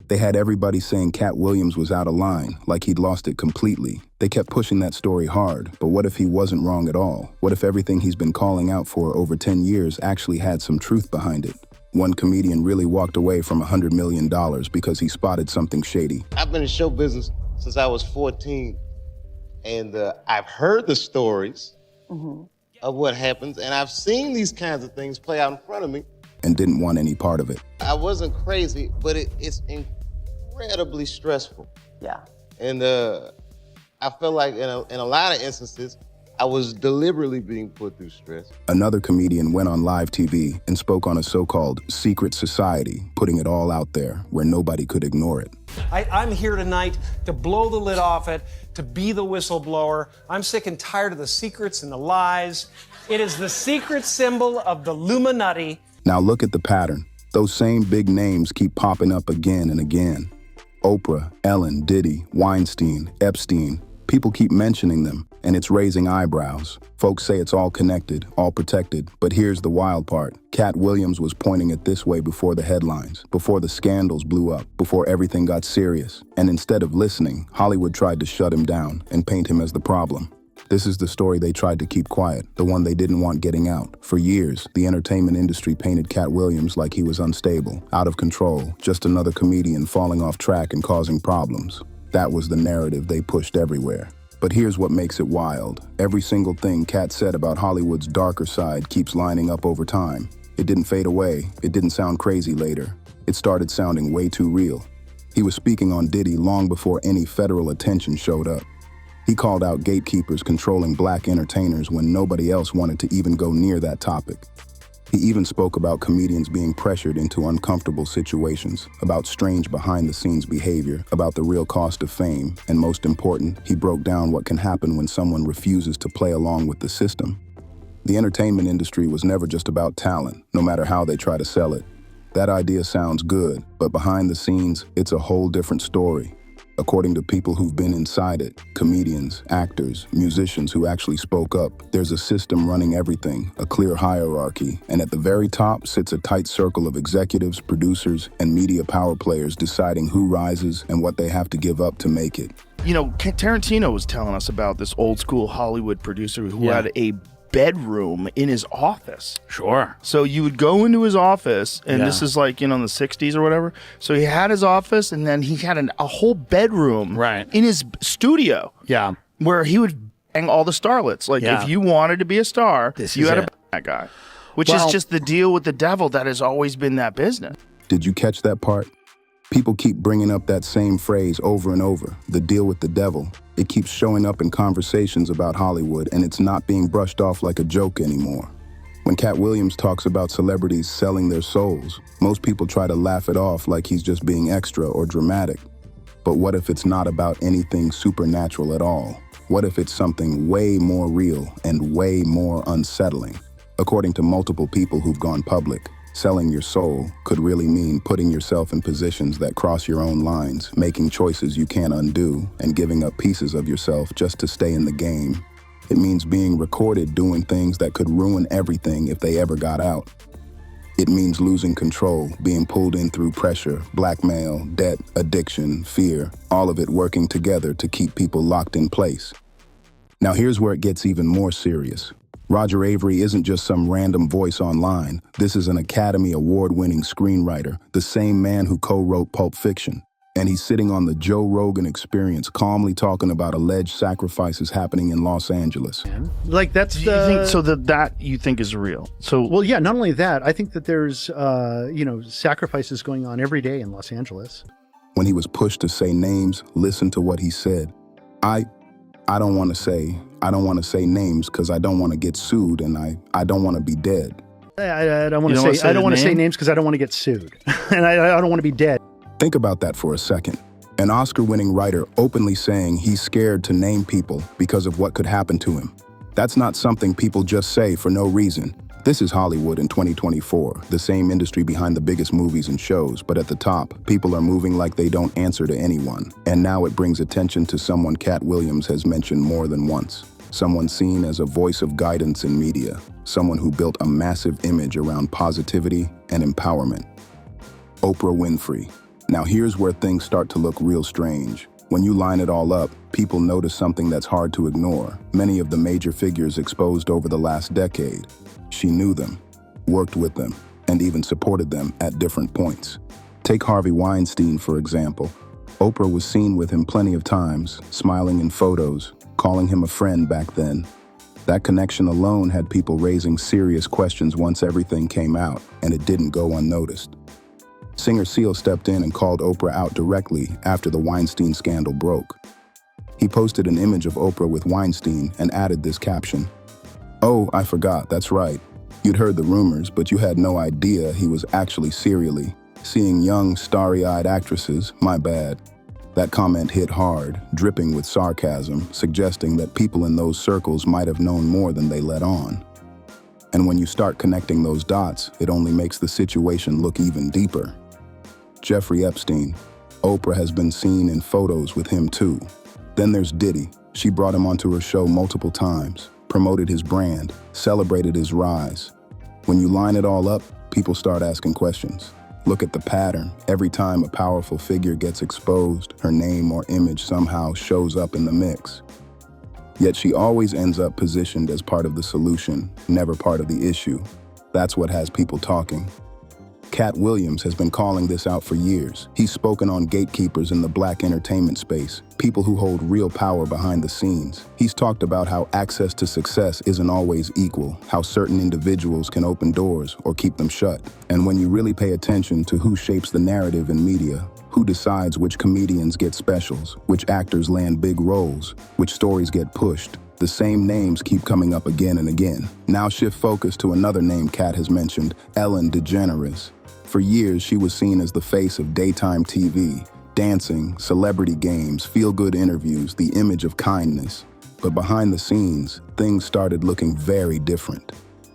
They had everybody saying Katt Williams was out of line, like he'd lost it completely. They kept pushing that story hard, but what if he wasn't wrong at all? What if everything he's been calling out for over 10 years actually had some truth behind it? One comedian really walked away from $100 million because he spotted something shady. I've been in show business since I was 14, and I've heard the stories of what happens, and I've seen these kinds of things play out in front of me. And didn't want any part of it. I wasn't crazy, but it's incredibly stressful. Yeah. And I feel like in a lot of instances, I was deliberately being put through stress. Another comedian went on live TV and spoke on a so-called secret society, putting it all out there where nobody could ignore it. I'm here tonight to blow the lid off it, to be the whistleblower. I'm sick and tired of the secrets and the lies. It is the secret symbol of the Illuminati. Now look at the pattern. Those same big names keep popping up again and again. Oprah, Ellen, Diddy, Weinstein, Epstein. People keep mentioning them, and it's raising eyebrows. Folks say it's all connected, all protected, but here's the wild part. Katt Williams was pointing it this way before the headlines, before the scandals blew up, before everything got serious. And instead of listening, Hollywood tried to shut him down and paint him as the problem. This is the story they tried to keep quiet, the one they didn't want getting out. For years, the entertainment industry painted Katt Williams like he was unstable, out of control, just another comedian falling off track and causing problems. That was the narrative they pushed everywhere. But here's what makes it wild. Every single thing Katt said about Hollywood's darker side keeps lining up over time. It didn't fade away. It didn't sound crazy later. It started sounding way too real. He was speaking on Diddy long before any federal attention showed up. He called out gatekeepers controlling black entertainers when nobody else wanted to even go near that topic. He even spoke about comedians being pressured into uncomfortable situations, about strange behind-the-scenes behavior, about the real cost of fame, and most important, he broke down what can happen when someone refuses to play along with the system. The entertainment industry was never just about talent, no matter how they try to sell it. That idea sounds good, but behind the scenes, it's a whole different story. According to people who've been inside it, comedians, actors, musicians who actually spoke up, there's a system running everything, a clear hierarchy, and at the very top sits a tight circle of executives, producers, and media power players deciding who rises and what they have to give up to make it. You know, Tarantino was telling us about this old school Hollywood producer who had a bedroom in his office. Sure. So you would go into his office, and this is like, in the 60s or whatever. So he had his office, and then he had a whole bedroom in his studio. Yeah. Where he would bang all the starlets. Like, if you wanted to be a star, you had to bang that guy. Which is just the deal with the devil that has always been that business. Did you catch that part? People keep bringing up that same phrase over and over, the deal with the devil. It keeps showing up in conversations about Hollywood, and it's not being brushed off like a joke anymore. When Katt Williams talks about celebrities selling their souls, most people try to laugh it off like he's just being extra or dramatic. But what if it's not about anything supernatural at all? What if it's something way more real and way more unsettling? According to multiple people who've gone public, selling your soul could really mean putting yourself in positions that cross your own lines, making choices you can't undo, and giving up pieces of yourself just to stay in the game. It means being recorded doing things that could ruin everything if they ever got out. It means losing control, being pulled in through pressure, blackmail, debt, addiction, fear, all of it working together to keep people locked in place. Now here's where it gets even more serious. Roger Avery isn't just some random voice online. This is an Academy Award-winning screenwriter, the same man who co-wrote Pulp Fiction. And he's sitting on the Joe Rogan Experience, calmly talking about alleged sacrifices happening in Los Angeles. Like, that's Do you think so that you think is real? So well, yeah, not only that, I think that there's, sacrifices going on every day in Los Angeles. When he was pushed to say names, listen to what he said. I don't want to say names because I don't want to get sued, and I don't want to be dead. I don't want to say names because I don't want to get sued, and I don't want to be dead. Think about that for a second. An Oscar-winning writer openly saying he's scared to name people because of what could happen to him. That's not something people just say for no reason. This is Hollywood in 2024, the same industry behind the biggest movies and shows, but at the top, people are moving like they don't answer to anyone. And now it brings attention to someone Katt Williams has mentioned more than once. Someone seen as a voice of guidance in media. Someone who built a massive image around positivity and empowerment. Oprah Winfrey. Now here's where things start to look real strange. When you line it all up, people notice something that's hard to ignore. Many of the major figures exposed over the last decade. She knew them, worked with them, and even supported them at different points. Take Harvey Weinstein, for example. Oprah was seen with him plenty of times, smiling in photos, calling him a friend back then. That connection alone had people raising serious questions once everything came out, and it didn't go unnoticed. Singer Seal stepped in and called Oprah out directly after the Weinstein scandal broke. He posted an image of Oprah with Weinstein and added this caption, "Oh, I forgot, that's right. You'd heard the rumors, but you had no idea he was actually serially seeing young, starry-eyed actresses, my bad." That comment hit hard, dripping with sarcasm, suggesting that people in those circles might have known more than they let on. And when you start connecting those dots, it only makes the situation look even deeper. Jeffrey Epstein. Oprah has been seen in photos with him too. Then there's Diddy. She brought him onto her show multiple times, promoted his brand, celebrated his rise. When you line it all up, people start asking questions. Look at the pattern. Every time a powerful figure gets exposed, her name or image somehow shows up in the mix. Yet she always ends up positioned as part of the solution, never part of the issue. That's what has people talking. Katt Williams has been calling this out for years. He's spoken on gatekeepers in the Black entertainment space, people who hold real power behind the scenes. He's talked about how access to success isn't always equal, how certain individuals can open doors or keep them shut. And when you really pay attention to who shapes the narrative in media, who decides which comedians get specials, which actors land big roles, which stories get pushed, the same names keep coming up again and again. Now shift focus to another name Katt has mentioned, Ellen DeGeneres. For years, she was seen as the face of daytime TV, dancing, celebrity games, feel-good interviews, the image of kindness. But behind the scenes, things started looking very different.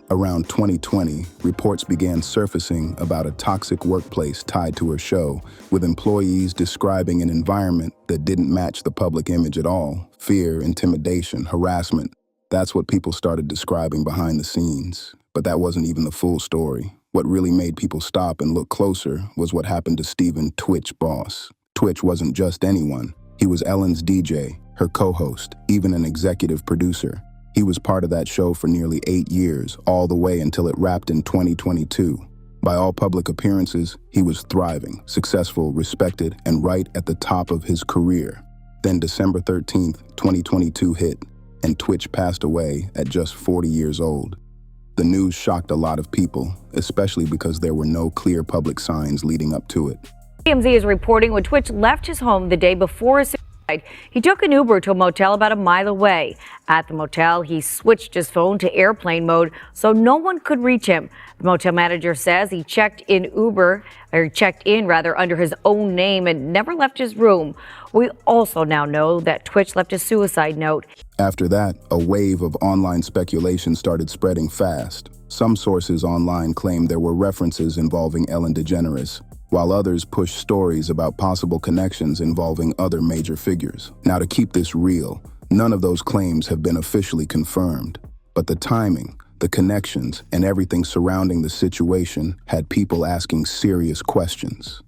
Around 2020, reports began surfacing about a toxic workplace tied to her show, with employees describing an environment that didn't match the public image at all. Fear, intimidation, harassment. That's what people started describing behind the scenes. But that wasn't even the full story. What really made people stop and look closer was what happened to Stephen Twitch Boss. Twitch wasn't just anyone. He was Ellen's DJ, her co-host, even an executive producer. He was part of that show for nearly 8 years, all the way until it wrapped in 2022. By all public appearances, he was thriving, successful, respected, and right at the top of his career. Then December 13th, 2022 hit, and Twitch passed away at just 40 years old. The news shocked a lot of people, especially because there were no clear public signs leading up to it. TMZ is reporting when Twitch left his home the day before his suicide, he took an Uber to a motel about a mile away. At the motel, he switched his phone to airplane mode so no one could reach him. The motel manager says he checked in under his own name and never left his room. We also now know that Twitch left a suicide note. After that, a wave of online speculation started spreading fast. Some sources online claimed there were references involving Ellen DeGeneres, while others pushed stories about possible connections involving other major figures. Now, to keep this real, none of those claims have been officially confirmed. But the timing, the connections, and everything surrounding the situation had people asking serious questions.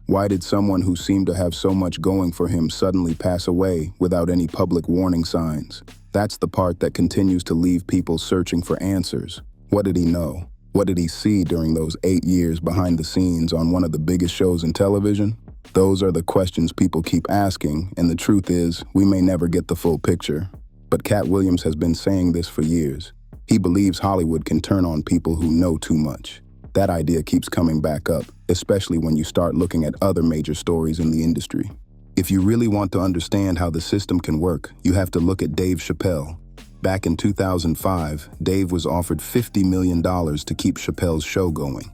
Why did someone who seemed to have so much going for him suddenly pass away without any public warning signs? That's the part that continues to leave people searching for answers. What did he know? What did he see during those 8 years behind the scenes on one of the biggest shows in television? Those are the questions people keep asking, and the truth is, we may never get the full picture. But Katt Williams has been saying this for years. He believes Hollywood can turn on people who know too much. That idea keeps coming back up, especially when you start looking at other major stories in the industry. If you really want to understand how the system can work, you have to look at Dave Chappelle. Back in 2005, Dave was offered $50 million to keep Chappelle's show going.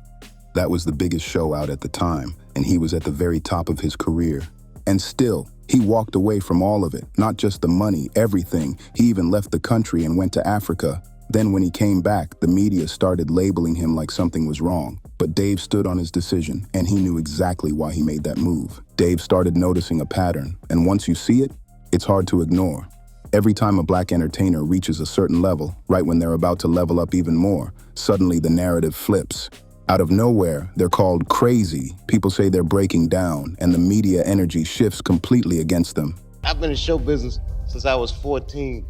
That was the biggest show out at the time, and he was at the very top of his career. And still, he walked away from all of it, not just the money, everything. He even left the country and went to Africa. Then when he came back, the media started labeling him like something was wrong. But Dave stood on his decision, and he knew exactly why he made that move. Dave started noticing a pattern, and once you see it, it's hard to ignore. Every time a Black entertainer reaches a certain level, right when they're about to level up even more, suddenly the narrative flips. Out of nowhere, they're called crazy. People say they're breaking down, and the media energy shifts completely against them. I've been in show business since I was 14,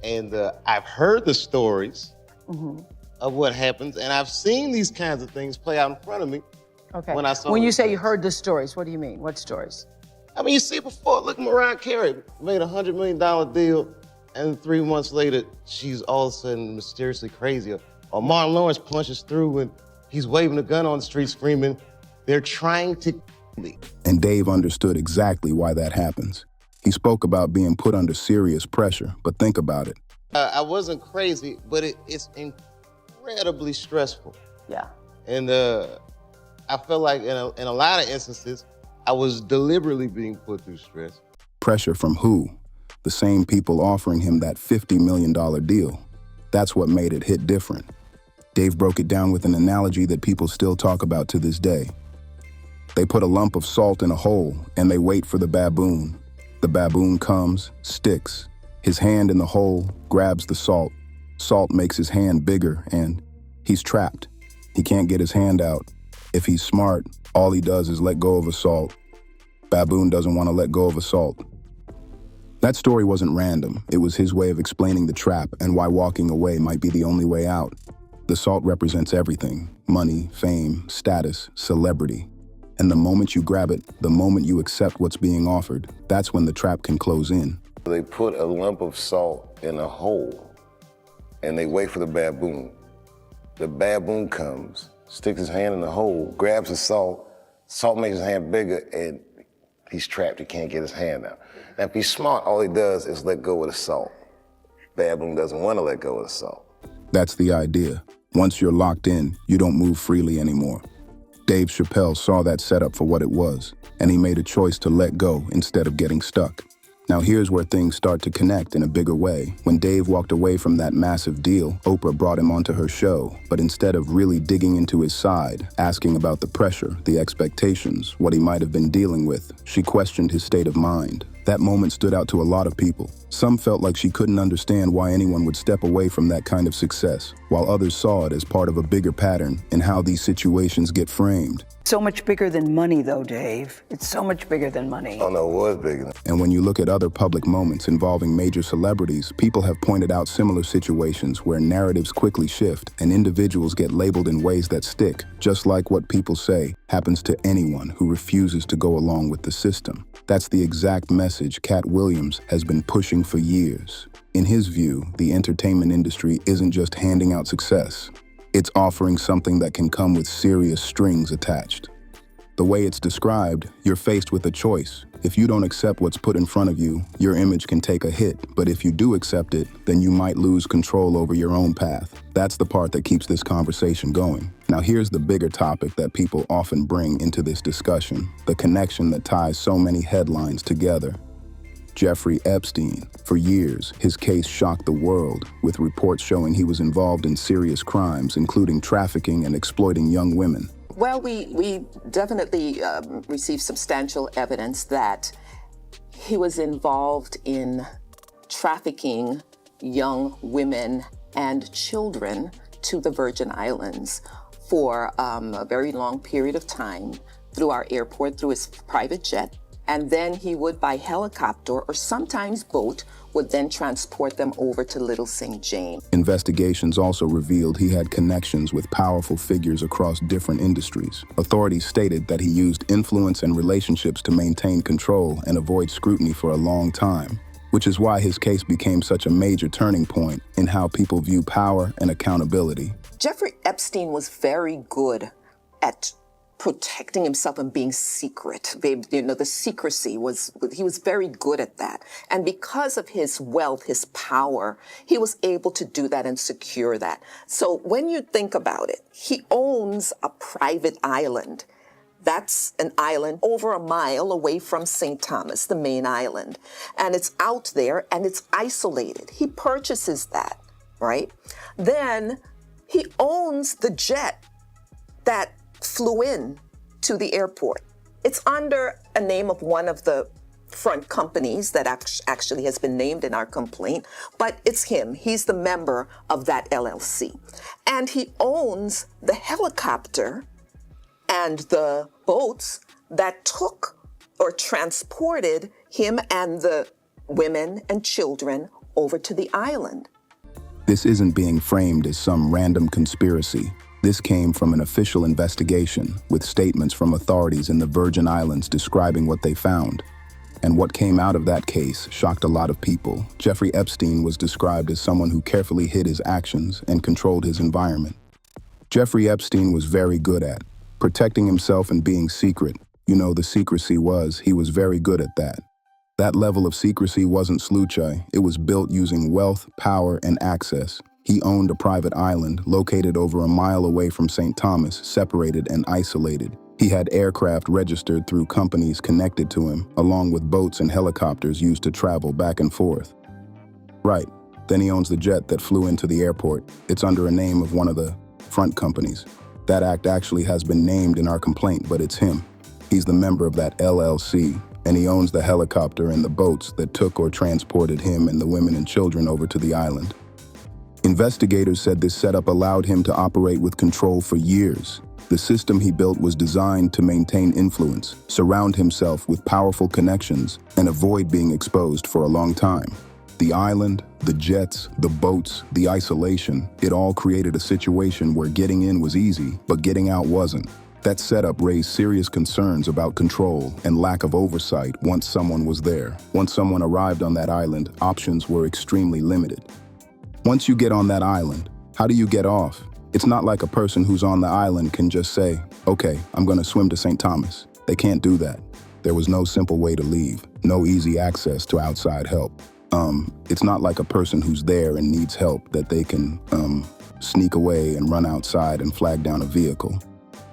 and I've heard the stories of what happens, and I've seen these kinds of things play out in front of me. Okay. When you say you heard the stories, what do you mean? What stories? I mean, you see it before. Look, Mariah Carey made a $100 million deal, and 3 months later, she's all of a sudden mysteriously crazy. Or Martin Lawrence punches through and he's waving a gun on the street screaming, "They're trying to kill me." And Dave understood exactly why that happens. He spoke about being put under serious pressure, but think about it. I wasn't crazy, but it's incredibly stressful. Yeah. And I felt like in a lot of instances, I was deliberately being put through stress. Pressure from who? The same people offering him that $50 million deal. That's what made it hit different. Dave broke it down with an analogy that people still talk about to this day. They put a lump of salt in a hole and they wait for the baboon. The baboon comes, sticks. His hand in the hole grabs the salt. Salt makes his hand bigger and he's trapped. He can't get his hand out. If he's smart, all he does is let go of a salt. Baboon doesn't want to let go of a salt. That story wasn't random. It was his way of explaining the trap and why walking away might be the only way out. The salt represents everything: money, fame, status, celebrity. And the moment you grab it, the moment you accept what's being offered, that's when the trap can close in. They put a lump of salt in a hole and they wait for the baboon. The baboon comes, sticks his hand in the hole, grabs the salt, salt makes his hand bigger, and he's trapped. He can't get his hand out. Now, if he's smart, all he does is let go of the salt. Baboon doesn't want to let go of the salt. That's the idea. Once you're locked in, you don't move freely anymore. Dave Chappelle saw that setup for what it was, and he made a choice to let go instead of getting stuck. Now here's where things start to connect in a bigger way. When Dave walked away from that massive deal, Oprah brought him onto her show, but instead of really digging into his side, asking about the pressure, the expectations, what he might have been dealing with, she questioned his state of mind. That moment stood out to a lot of people. Some felt like she couldn't understand why anyone would step away from that kind of success, while others saw it as part of a bigger pattern in how these situations get framed. So much bigger than money, though, Dave. It's so much bigger than money. Oh, no, it was bigger. And when you look at other public moments involving major celebrities, people have pointed out similar situations where narratives quickly shift and individuals get labeled in ways that stick, just like what people say happens to anyone who refuses to go along with the system. That's the exact message Katt Williams has been pushing for years. In his view, the entertainment industry isn't just handing out success. It's offering something that can come with serious strings attached. The way it's described, you're faced with a choice. If you don't accept what's put in front of you, your image can take a hit. But if you do accept it, then you might lose control over your own path. That's the part that keeps this conversation going. Now here's the bigger topic that people often bring into this discussion, the connection that ties so many headlines together. Jeffrey Epstein. For years, his case shocked the world, with reports showing he was involved in serious crimes, including trafficking and exploiting young women. Well, we definitely received substantial evidence that he was involved in trafficking young women and children to the Virgin Islands for a very long period of time through our airport, through his private jet. And then he would, by helicopter or sometimes boat, would then transport them over to Little St. James. Investigations also revealed he had connections with powerful figures across different industries. Authorities stated that he used influence and relationships to maintain control and avoid scrutiny for a long time, which is why his case became such a major turning point in how people view power and accountability. Jeffrey Epstein was very good at protecting himself and being secret. The secrecy he was very good at that. And because of his wealth, his power, he was able to do that and secure that. So when you think about it, he owns a private island. That's an island over a mile away from St. Thomas, the main island. And it's out there and it's isolated. He purchases that, right? Then he owns the jet that flew in to the airport. It's under a name of one of the front companies that actually has been named in our complaint, but it's him. He's the member of that LLC. And he owns the helicopter and the boats that took or transported him and the women and children over to the island. This isn't being framed as some random conspiracy. This came from an official investigation with statements from authorities in the Virgin Islands describing what they found. And what came out of that case shocked a lot of people. Jeffrey Epstein was described as someone who carefully hid his actions and controlled his environment. Jeffrey Epstein was very good at protecting himself and being secret. You know, the secrecy he was very good at that. That level of secrecy wasn't sluchai. It was built using wealth, power, and access. He owned a private island located over a mile away from St. Thomas, separated and isolated. He had aircraft registered through companies connected to him, along with boats and helicopters used to travel back and forth. Right, then he owns the jet that flew into the airport. It's under a name of one of the front companies. That act actually has been named in our complaint, but it's him. He's the member of that LLC, and he owns the helicopter and the boats that took or transported him and the women and children over to the island. Investigators said this setup allowed him to operate with control for years. The system he built was designed to maintain influence, surround himself with powerful connections, and avoid being exposed for a long time. The island, the jets, the boats, the isolation, it all created a situation where getting in was easy, but getting out wasn't. That setup raised serious concerns about control and lack of oversight once someone was there. Once someone arrived on that island, options were extremely limited. Once you get on that island, how do you get off? It's not like a person who's on the island can just say, okay, I'm gonna swim to St. Thomas. They can't do that. There was no simple way to leave, no easy access to outside help. It's not like a person who's there and needs help that they can, sneak away and run outside and flag down a vehicle.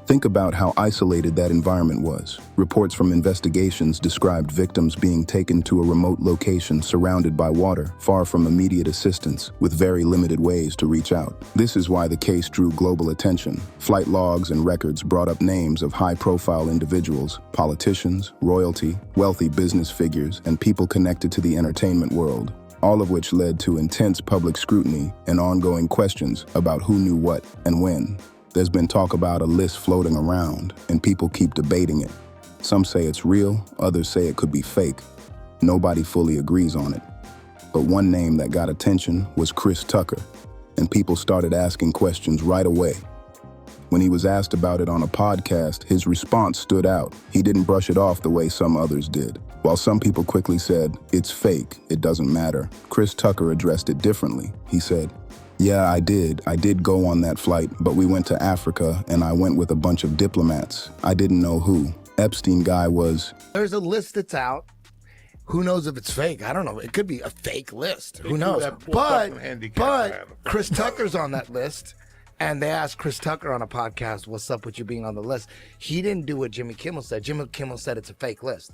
Think about how isolated that environment was. Reports from investigations described victims being taken to a remote location surrounded by water, far from immediate assistance, with very limited ways to reach out. This is why the case drew global attention. Flight logs and records brought up names of high-profile individuals, politicians, royalty, wealthy business figures, and people connected to the entertainment world, all of which led to intense public scrutiny and ongoing questions about who knew what and when. There's been talk about a list floating around, and people keep debating it. Some say it's real, others say it could be fake. Nobody fully agrees on it. But one name that got attention was Chris Tucker, and people started asking questions right away. When he was asked about it on a podcast, his response stood out. He didn't brush it off the way some others did. While some people quickly said, it's fake, it doesn't matter, Chris Tucker addressed it differently. He said, yeah, I did go on that flight, but we went to Africa and I went with a bunch of diplomats. I didn't know who. Epstein guy was. There's a list that's out. Who knows if it's fake? I don't know. It could be a fake list. Who knows? But Chris Tucker's on that list. And they asked Chris Tucker on a podcast, what's up with you being on the list? He didn't do what Jimmy Kimmel said. Jimmy Kimmel said it's a fake list.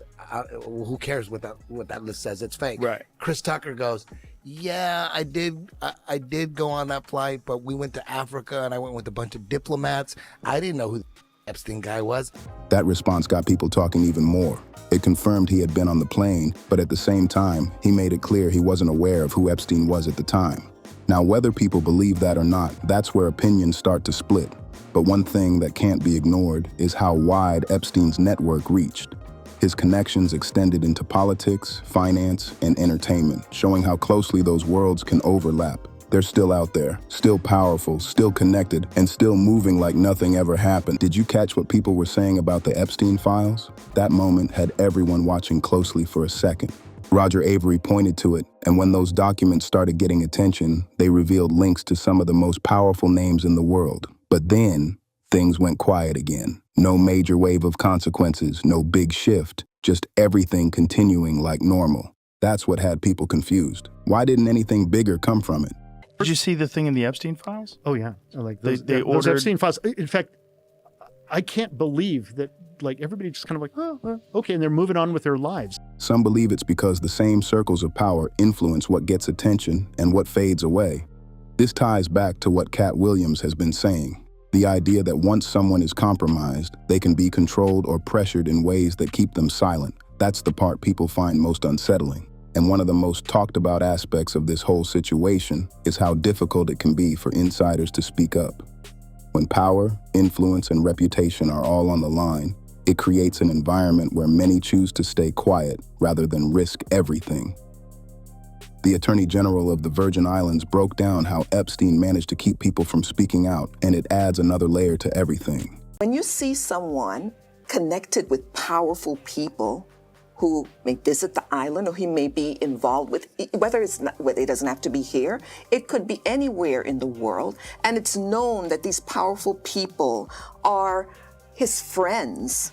Who cares what that list says? It's fake. Right. Chris Tucker goes, yeah, I did go on that flight, but we went to Africa and I went with a bunch of diplomats. I didn't know who the Epstein guy was. That response got people talking even more. It confirmed he had been on the plane, but at the same time, he made it clear he wasn't aware of who Epstein was at the time. Now, whether people believe that or not, that's where opinions start to split. But one thing that can't be ignored is how wide Epstein's network reached. His connections extended into politics, finance, and entertainment, showing how closely those worlds can overlap. They're still out there, still powerful, still connected, and still moving like nothing ever happened. Did you catch what people were saying about the Epstein files? That moment had everyone watching closely for a second. Roger Avery pointed to it, and when those documents started getting attention, they revealed links to some of the most powerful names in the world. But then, things went quiet again. No major wave of consequences, no big shift, just everything continuing like normal. That's what had people confused. Why didn't anything bigger come from it? Did you see the thing in the Epstein files? Oh, yeah. Like those those Epstein files. In fact, I can't believe that everybody just kind of like, okay, and they're moving on with their lives. Some believe it's because the same circles of power influence what gets attention and what fades away. This ties back to what Katt Williams has been saying. The idea that once someone is compromised, they can be controlled or pressured in ways that keep them silent, That's the part people find most unsettling. And one of the most talked about aspects of this whole situation is how difficult it can be for insiders to speak up. When power, influence, and reputation are all on the line, it creates an environment where many choose to stay quiet rather than risk everything. The Attorney General of the Virgin Islands broke down how Epstein managed to keep people from speaking out, and it adds another layer to everything. When you see someone connected with powerful people who may visit the island or he may be involved with, whether it doesn't have to be here, it could be anywhere in the world, and it's known that these powerful people are his friends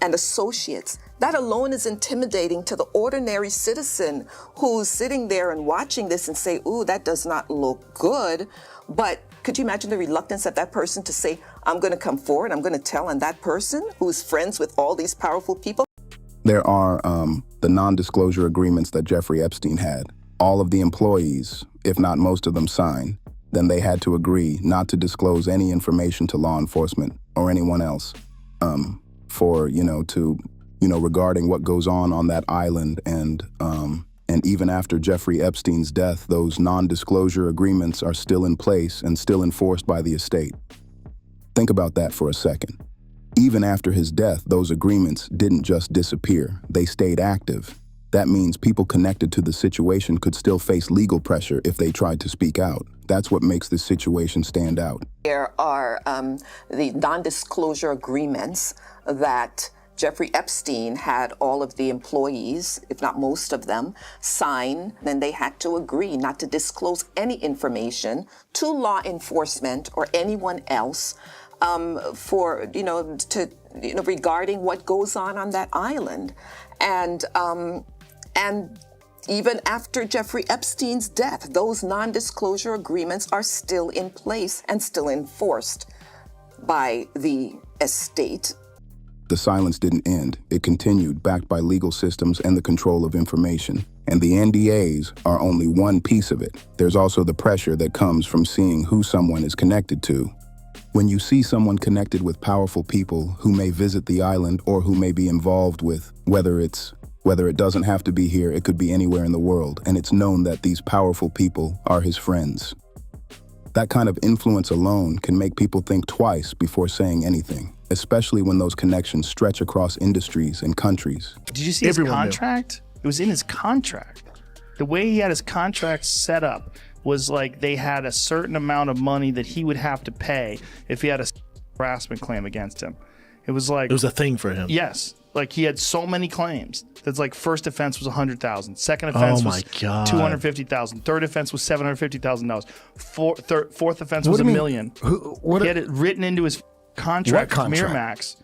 and associates. That alone is intimidating to the ordinary citizen who's sitting there and watching this and say, ooh, that does not look good. But could you imagine the reluctance of that person to say, I'm going to come forward, I'm going to tell on that person who's friends with all these powerful people? There are the non-disclosure agreements that Jeffrey Epstein had. All of the employees, if not most of them, signed. Then they had to agree not to disclose any information to law enforcement or anyone else regarding what goes on that island. And even after Jeffrey Epstein's death, those non-disclosure agreements are still in place and still enforced by the estate. Think about that for a second. Even after his death, those agreements didn't just disappear, they stayed active. That means people connected to the situation could still face legal pressure if they tried to speak out. That's what makes this situation stand out. There are the non-disclosure agreements that Jeffrey Epstein had all of the employees, if not most of them, sign. Then they had to agree not to disclose any information to law enforcement or anyone else regarding what goes on that island. And even after Jeffrey Epstein's death, those non-disclosure agreements are still in place and still enforced by the estate. The silence didn't end. It continued, backed by legal systems and the control of information. And the NDAs are only one piece of it. There's also the pressure that comes from seeing who someone is connected to. When you see someone connected with powerful people who may visit the island or who may be involved with, whether it doesn't have to be here, it could be anywhere in the world, and it's known that these powerful people are his friends. That kind of influence alone can make people think twice before saying anything, especially when those connections stretch across industries and countries. Did you see his contract? It was in his contract. The way he had his contract set up was like they had a certain amount of money that he would have to pay if he had a harassment claim against him. It was like... It was a thing for him. Yes. Like he had so many claims. That's like first offense was $100,000. Second offense was $250,000. Third offense was $750,000. Fourth offense was $1 million. He had it written into his contract with Miramax.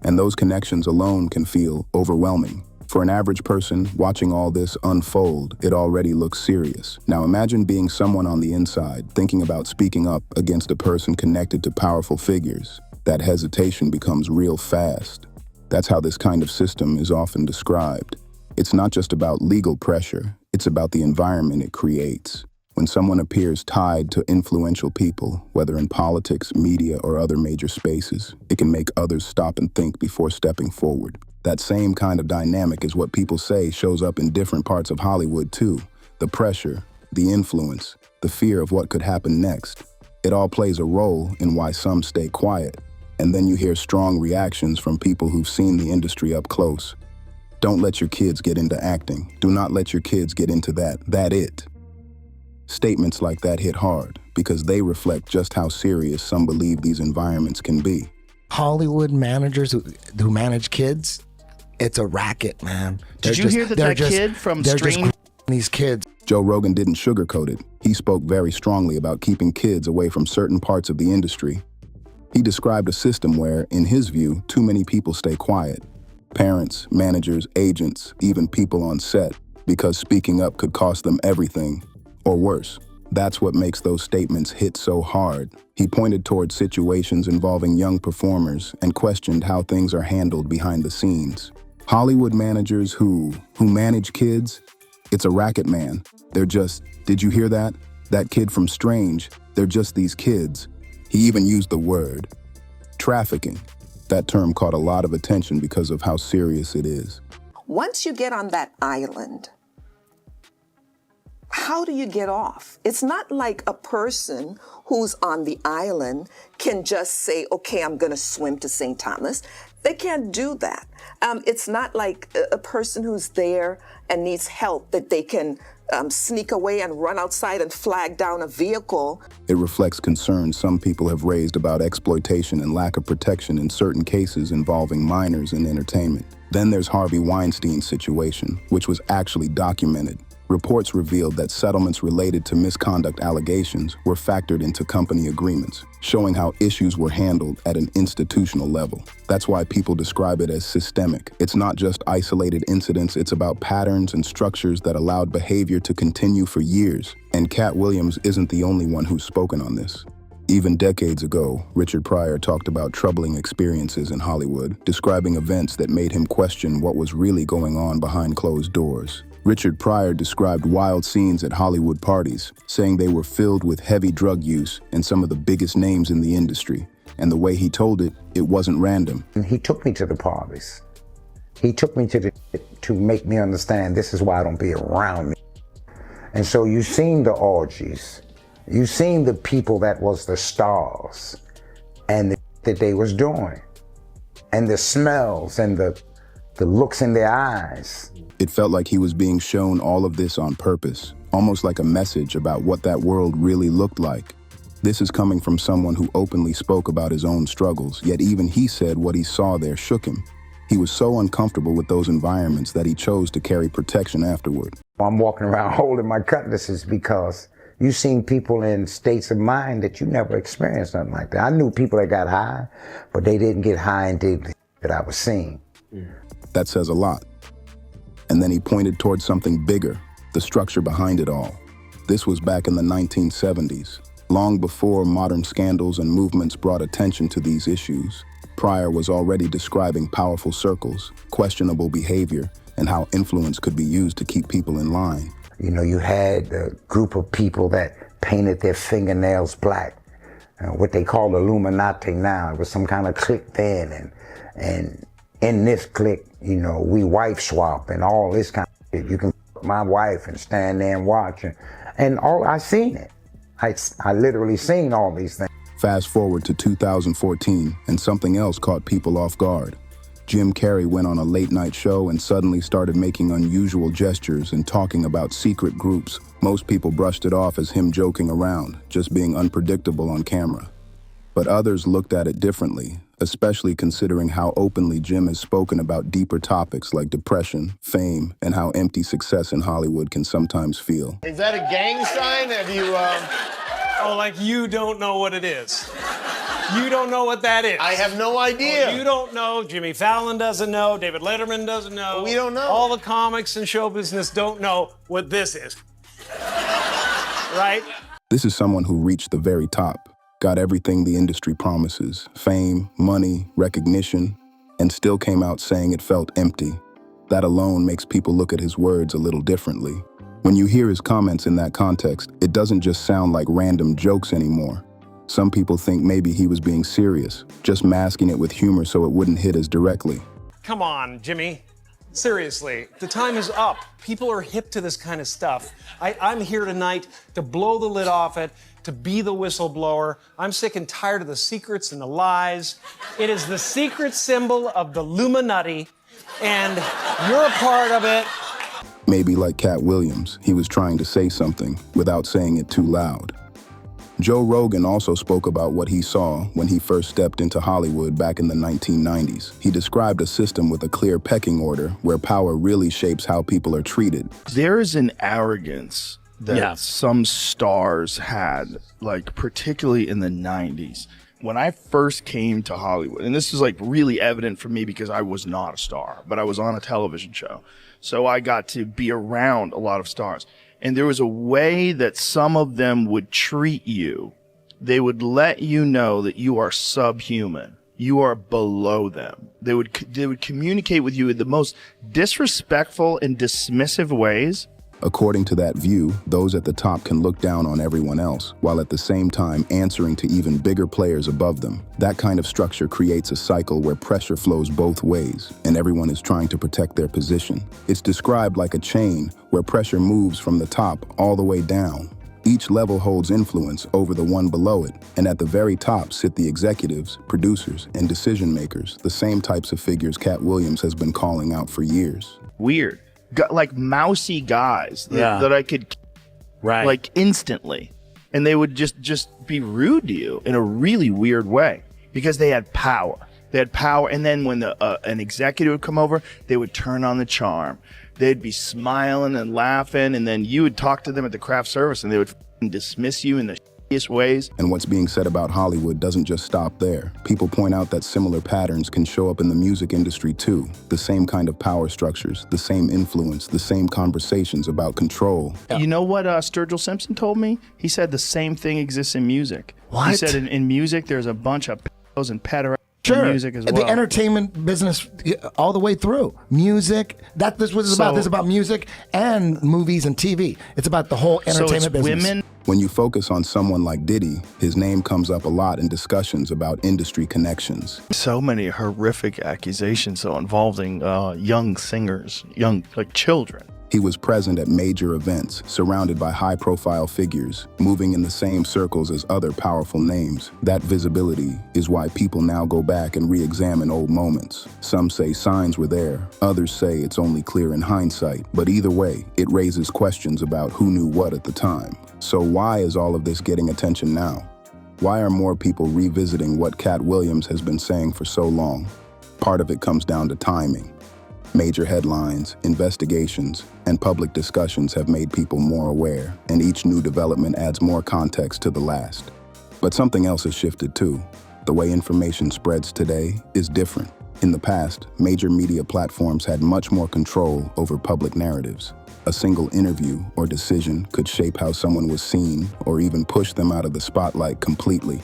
And those connections alone can feel overwhelming. For an average person watching all this unfold, it already looks serious. Now imagine being someone on the inside, thinking about speaking up against a person connected to powerful figures. That hesitation becomes real fast. That's how this kind of system is often described. It's not just about legal pressure, it's about the environment it creates. When someone appears tied to influential people, whether in politics, media, or other major spaces, it can make others stop and think before stepping forward. That same kind of dynamic is what people say shows up in different parts of Hollywood too. The pressure, the influence, the fear of what could happen next. It all plays a role in why some stay quiet. And then you hear strong reactions from people who've seen the industry up close. Don't let your kids get into acting. Do not let your kids get into that. Statements like that hit hard because they reflect just how serious some believe these environments can be. Hollywood managers who manage kids, it's a racket, man. Did you hear that kid from Stranger these kids? Joe Rogan didn't sugarcoat it. He spoke very strongly about keeping kids away from certain parts of the industry. He described a system where, in his view, too many people stay quiet. Parents, managers, agents, even people on set, because speaking up could cost them everything, or worse. That's what makes those statements hit so hard. He pointed toward situations involving young performers and questioned how things are handled behind the scenes. Hollywood managers who manage kids, it's a racket, man. They're just, did you hear that? That kid from Strange, they're just these kids. He even used the word trafficking. That term caught a lot of attention because of how serious it is. Once you get on that island, how do you get off? It's not like a person who's on the island can just say, okay, I'm going to swim to St. Thomas. They can't do that. It's not like a person who's there and needs help that they can sneak away and run outside and flag down a vehicle. It reflects concerns some people have raised about exploitation and lack of protection in certain cases involving minors in entertainment. Then there's Harvey Weinstein's situation, which was actually documented. Reports revealed that settlements related to misconduct allegations were factored into company agreements, showing how issues were handled at an institutional level. That's why people describe it as systemic. It's not just isolated incidents, it's about patterns and structures that allowed behavior to continue for years. And Katt Williams isn't the only one who's spoken on this. Even decades ago, Richard Pryor talked about troubling experiences in Hollywood, describing events that made him question what was really going on behind closed doors. Richard Pryor described wild scenes at Hollywood parties, saying they were filled with heavy drug use and some of the biggest names in the industry. And the way he told it, it wasn't random. And he took me to the parties. He took me to make me understand this is why I don't be around me. And so you seen the orgies. You seen the people that was the stars and that they was doing. And the smells and the looks in their eyes. It felt like he was being shown all of this on purpose, almost like a message about what that world really looked like. This is coming from someone who openly spoke about his own struggles, yet even he said what he saw there shook him. He was so uncomfortable with those environments that he chose to carry protection afterward. I'm walking around holding my cutlasses because you've seen people in states of mind that you never experienced nothing like that. I knew people that got high, but they didn't get high and did that I was seeing. That says a lot. And then he pointed towards something bigger, the structure behind it all. This was back in the 1970s, long before modern scandals and movements brought attention to these issues. Pryor was already describing powerful circles, questionable behavior, and how influence could be used to keep people in line. You know, you had a group of people that painted their fingernails black, what they call Illuminati now. It was some kind of clique then, and in this clique, you know, we wife swap and all this kind of shit. You can f my wife and stand there and watch. And all I seen it. I literally seen all these things. Fast forward to 2014, and something else caught people off guard. Jim Carrey went on a late-night show and suddenly started making unusual gestures and talking about secret groups. Most people brushed it off as him joking around, just being unpredictable on camera. But others looked at it differently, especially considering how openly Jim has spoken about deeper topics like depression, fame, and how empty success in Hollywood can sometimes feel. Is that a gang sign? Have you, Oh, like you don't know what it is. You don't know what that is. I have no idea. Oh, you don't know. Jimmy Fallon doesn't know. David Letterman doesn't know. We don't know. All the comics and show business don't know what this is. Right? This is someone who reached the very top, got everything the industry promises, fame, money, recognition, and still came out saying it felt empty. That alone makes people look at his words a little differently. When you hear his comments in that context, it doesn't just sound like random jokes anymore. Some people think maybe he was being serious, just masking it with humor so it wouldn't hit as directly. Come on, Jimmy. Seriously, the time is up. People are hip to this kind of stuff. I'm here tonight to blow the lid off it, to be the whistleblower. I'm sick and tired of the secrets and the lies. It is the secret symbol of the Illuminati, and you're a part of it. Maybe like Katt Williams, he was trying to say something without saying it too loud. Joe Rogan also spoke about what he saw when he first stepped into Hollywood back in the 1990s. He described a system with a clear pecking order where power really shapes how people are treated. There is an arrogance that some stars had, like particularly in the 90s. When I first came to Hollywood, and this is like really evident for me because I was not a star, but I was on a television show. So I got to be around a lot of stars. And there was a way that some of them would treat you. They would let you know that you are subhuman. You are below them. They would communicate with you in the most disrespectful and dismissive ways. According to that view, those at the top can look down on everyone else, while at the same time answering to even bigger players above them. That kind of structure creates a cycle where pressure flows both ways, and everyone is trying to protect their position. It's described like a chain where pressure moves from the top all the way down. Each level holds influence over the one below it, and at the very top sit the executives, producers, and decision makers, the same types of figures Katt Williams has been calling out for years. Weird. Like mousy guys that I could like instantly, and they would just be rude to you in a really weird way because they had power. And then when an executive would come over, they would turn on the charm. They'd be smiling and laughing, and then you would talk to them at the craft service, and they would dismiss you in the shittiest ways. And what's being said about Hollywood doesn't just stop there. People point out that similar patterns can show up in the music industry too. The same kind of power structures, the same influence, the same conversations about control. You know what Sturgill Simpson told me? He said the same thing exists in music. What? He said in music there's a bunch of pedos and pederasties. Sure. Music as well. The entertainment business all the way through. Music. This was about. This is about music and movies and TV. It's about the whole entertainment business. Women. When you focus on someone like Diddy, his name comes up a lot in discussions about industry connections. So many horrific accusations involving young singers, like children. He was present at major events, surrounded by high-profile figures, moving in the same circles as other powerful names. That visibility is why people now go back and re-examine old moments. Some say signs were there, others say it's only clear in hindsight. But either way, it raises questions about who knew what at the time. So why is all of this getting attention now? Why are more people revisiting what Katt Williams has been saying for so long? Part of it comes down to timing. Major headlines, investigations, and public discussions have made people more aware, and each new development adds more context to the last. But something else has shifted too. The way information spreads today is different. In the past, major media platforms had much more control over public narratives. A single interview or decision could shape how someone was seen or even push them out of the spotlight completely.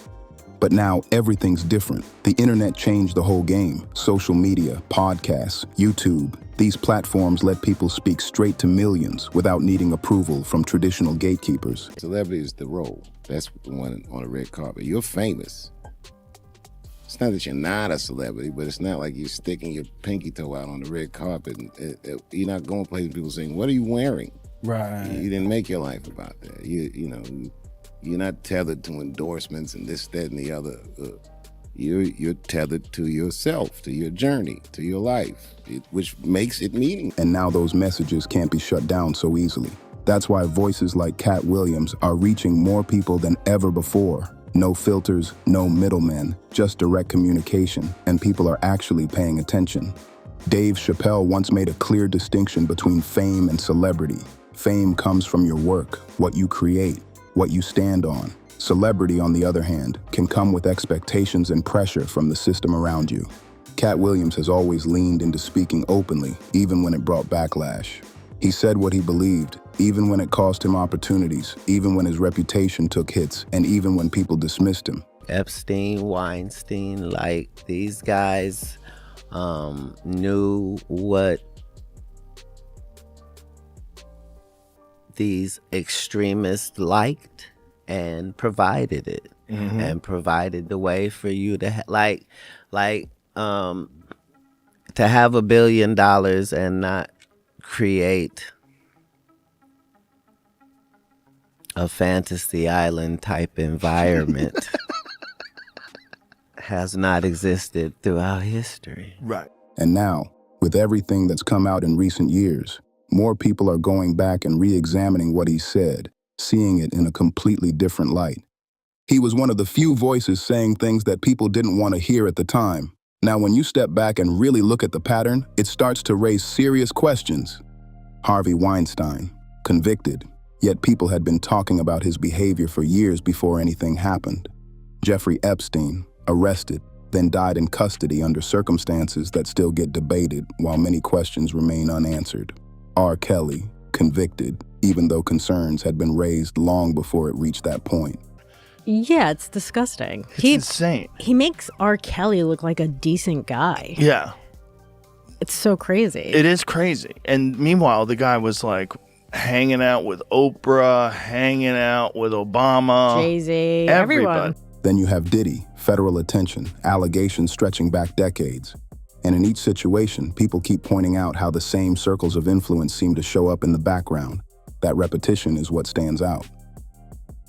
But now everything's different. The internet changed the whole game. Social media, podcasts, YouTube. These platforms let people speak straight to millions without needing approval from traditional gatekeepers. Celebrity is the role. That's the one on the red carpet. You're famous. It's not that you're not a celebrity, but it's not like you're sticking your pinky toe out on the red carpet. And you're not going places and people saying, "What are you wearing?" Right. You didn't make your life about that. You're not tethered to endorsements and this, that, and the other. You're tethered to yourself, to your journey, to your life, which makes it meaningful. And now those messages can't be shut down so easily. That's why voices like Katt Williams are reaching more people than ever before. No filters, no middlemen, just direct communication, and people are actually paying attention. Dave Chappelle once made a clear distinction between fame and celebrity. Fame comes from your work, what you create, what you stand on. Celebrity, on the other hand, can come with expectations and pressure from the system around you. Katt Williams has always leaned into speaking openly, even when it brought backlash. He said what he believed, even when it cost him opportunities, even when his reputation took hits, and even when people dismissed him. Epstein, Weinstein, like these guys knew what these extremists liked and provided it, and provided the way for you to to have $1 billion and not create a fantasy island type environment has not existed throughout history. Right. And now, with everything that's come out in recent years, more people are going back and re-examining what he said, seeing it in a completely different light. He was one of the few voices saying things that people didn't want to hear at the time. Now, when you step back and really look at the pattern, it starts to raise serious questions. Harvey Weinstein, convicted, yet people had been talking about his behavior for years before anything happened. Jeffrey Epstein, arrested, then died in custody under circumstances that still get debated while many questions remain unanswered. R. Kelly, convicted, even though concerns had been raised long before it reached that point. Yeah, it's disgusting. It's insane. He makes R. Kelly look like a decent guy. Yeah. It's so crazy. It is crazy. And meanwhile, the guy was like hanging out with Oprah, hanging out with Obama. Jay-Z, everybody. everyone. Then you have Diddy, federal attention, allegations stretching back decades. And in each situation, people keep pointing out how the same circles of influence seem to show up in the background. That repetition is what stands out.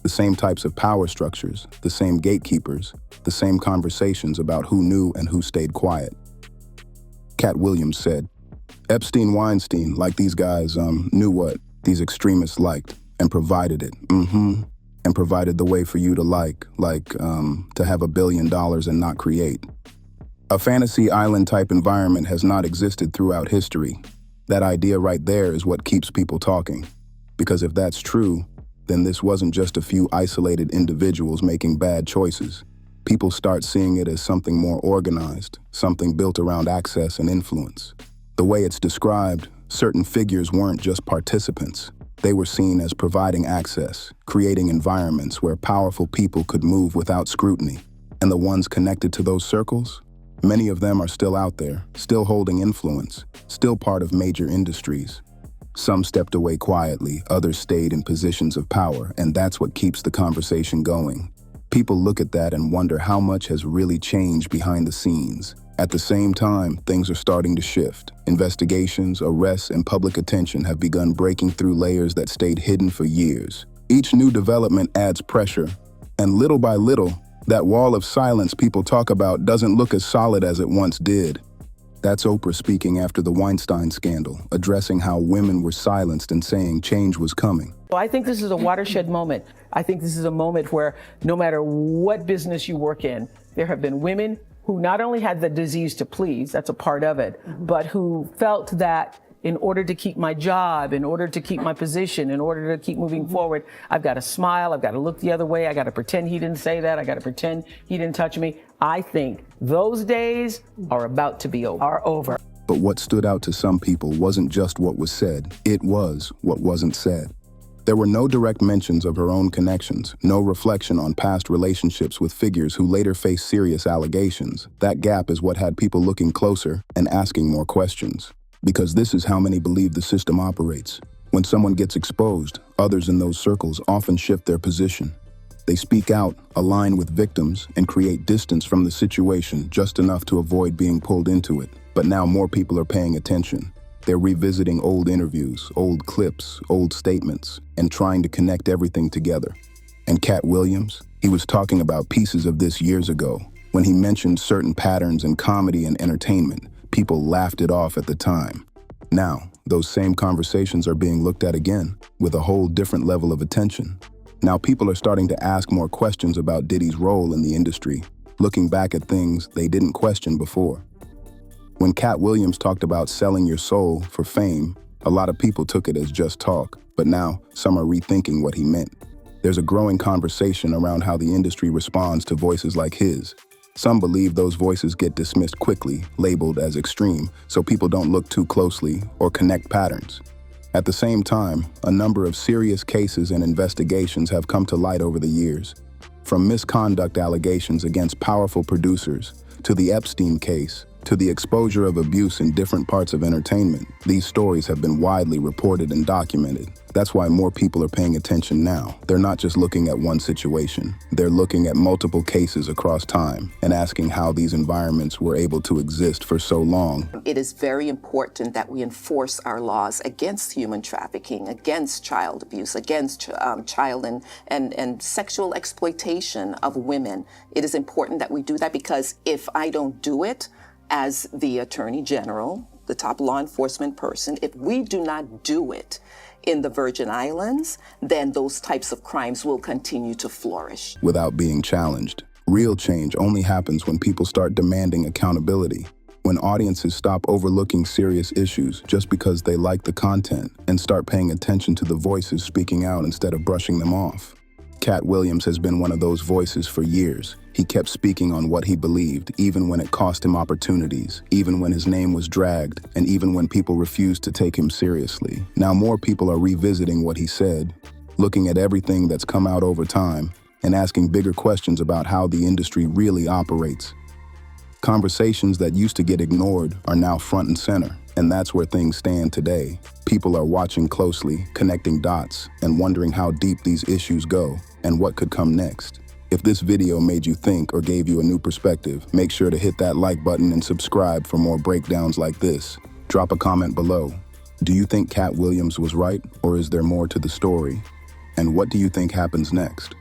The same types of power structures, the same gatekeepers, the same conversations about who knew and who stayed quiet. Katt Williams said, Epstein-Weinstein, like these guys, knew what these extremists liked and provided it. And provided the way for you to to have $1 billion and not create. A fantasy island-type environment has not existed throughout history. That idea right there is what keeps people talking. Because if that's true, then this wasn't just a few isolated individuals making bad choices. People start seeing it as something more organized, something built around access and influence. The way it's described, certain figures weren't just participants. They were seen as providing access, creating environments where powerful people could move without scrutiny. And the ones connected to those circles? Many of them are still out there, still holding influence, still part of major industries. Some stepped away quietly, others stayed in positions of power, and that's what keeps the conversation going. People look at that and wonder how much has really changed behind the scenes. At the same time, things are starting to shift. Investigations, arrests, and public attention have begun breaking through layers that stayed hidden for years. Each new development adds pressure, and little by little, that wall of silence people talk about doesn't look as solid as it once did. That's Oprah speaking after the Weinstein scandal, addressing how women were silenced and saying change was coming. Well, I think this is a watershed moment. I think this is a moment where no matter what business you work in, there have been women who not only had the disease to please, that's a part of it, but who felt that in order to keep my job, in order to keep my position, in order to keep moving forward, I've got to smile, I've got to look the other way, I got to pretend he didn't say that, I got to pretend he didn't touch me. I think those days are about to be over. But what stood out to some people wasn't just what was said, it was what wasn't said. There were no direct mentions of her own connections, no reflection on past relationships with figures who later faced serious allegations. That gap is what had people looking closer and asking more questions. Because this is how many believe the system operates. When someone gets exposed, others in those circles often shift their position. They speak out, align with victims, and create distance from the situation just enough to avoid being pulled into it. But now more people are paying attention. They're revisiting old interviews, old clips, old statements, and trying to connect everything together. And Katt Williams, he was talking about pieces of this years ago. When he mentioned certain patterns in comedy and entertainment, people laughed it off at the time. Now, those same conversations are being looked at again, with a whole different level of attention. Now people are starting to ask more questions about Diddy's role in the industry, looking back at things they didn't question before. When Katt Williams talked about selling your soul for fame, a lot of people took it as just talk, but now some are rethinking what he meant. There's a growing conversation around how the industry responds to voices like his. Some believe those voices get dismissed quickly, labeled as extreme, so people don't look too closely or connect patterns. At the same time, a number of serious cases and investigations have come to light over the years. From misconduct allegations against powerful producers, to the Epstein case, to the exposure of abuse in different parts of entertainment, these stories have been widely reported and documented. That's why more people are paying attention now. They're not just looking at one situation. They're looking at multiple cases across time and asking how these environments were able to exist for so long. It is very important that we enforce our laws against human trafficking, against child abuse, against child and sexual exploitation of women. It is important that we do that, because if I don't do it, as the Attorney General, the top law enforcement person, if we do not do it in the Virgin Islands, then those types of crimes will continue to flourish. Without being challenged. Real change only happens when people start demanding accountability. When audiences stop overlooking serious issues just because they like the content and start paying attention to the voices speaking out instead of brushing them off. Katt Williams has been one of those voices for years. He kept speaking on what he believed, even when it cost him opportunities, even when his name was dragged, and even when people refused to take him seriously. Now more people are revisiting what he said, looking at everything that's come out over time, and asking bigger questions about how the industry really operates. Conversations that used to get ignored are now front and center, and that's where things stand today. People are watching closely, connecting dots, and wondering how deep these issues go and what could come next. If this video made you think or gave you a new perspective, make sure to hit that like button and subscribe for more breakdowns like this. Drop a comment below. Do you think Katt Williams was right, or is there more to the story? And what do you think happens next?